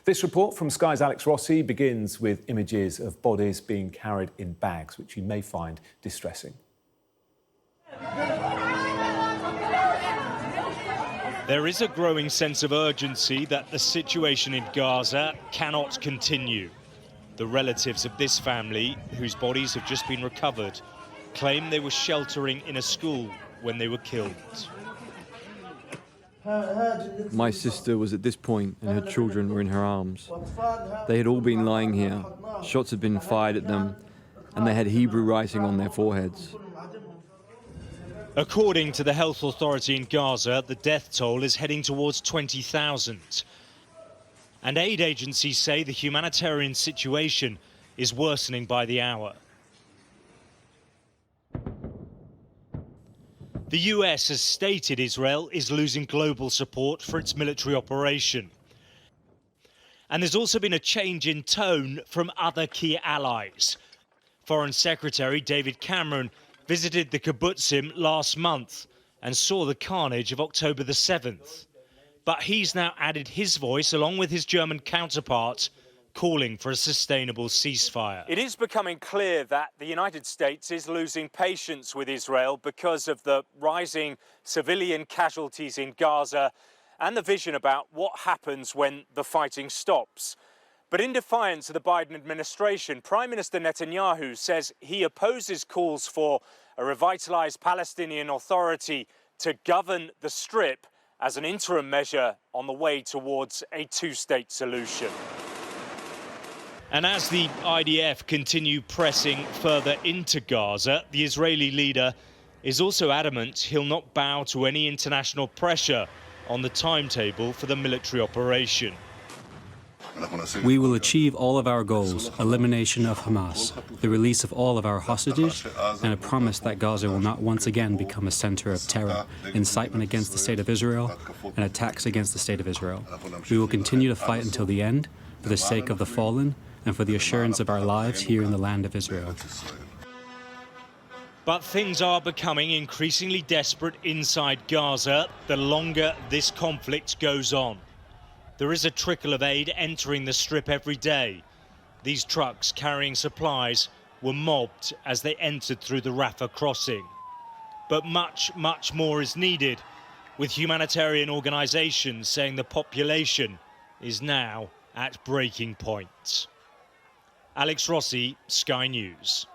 This report from Sky's Alex Rossi begins with images of bodies being carried in bags, which you may find distressing. There is a growing sense of urgency that the situation in Gaza cannot continue. The relatives of this family, whose bodies have just been recovered, claim they were sheltering in a school when they were killed. My sister was at this point and her children were in her arms. They had all been lying here. Shots had been fired at them and they had Hebrew writing on their foreheads. According to the health authority in Gaza, the death toll is heading towards 20,000. And aid agencies say the humanitarian situation is worsening by the hour. The US has stated Israel is losing global support for its military operation. And there's also been a change in tone from other key allies. Foreign Secretary David Cameron visited the kibbutzim last month and saw the carnage of October the 7th. But he's now added his voice, along with his German counterpart, calling for a sustainable ceasefire. It is becoming clear that the United States is losing patience with Israel because of the rising civilian casualties in Gaza and the vision about what happens when the fighting stops. But in defiance of the Biden administration, Prime Minister Netanyahu says he opposes calls for a revitalized Palestinian Authority to govern the Strip as an interim measure on the way towards a two-state solution. And as the IDF continue pressing further into Gaza, the Israeli leader is also adamant he'll not bow to any international pressure on the timetable for the military operation. We will achieve all of our goals: elimination of Hamas, the release of all of our hostages, and a promise that Gaza will not once again become a center of terror, incitement against the state of Israel, and attacks against the state of Israel. We will continue to fight until the end, for the sake of the fallen, and for the assurance of our lives here in the land of Israel. But things are becoming increasingly desperate inside Gaza the longer this conflict goes on. There is a trickle of aid entering the Strip every day. These trucks carrying supplies were mobbed as they entered through the Rafah crossing. But much, much more is needed, with humanitarian organisations saying the population is now at breaking point. Alex Rossi, Sky News.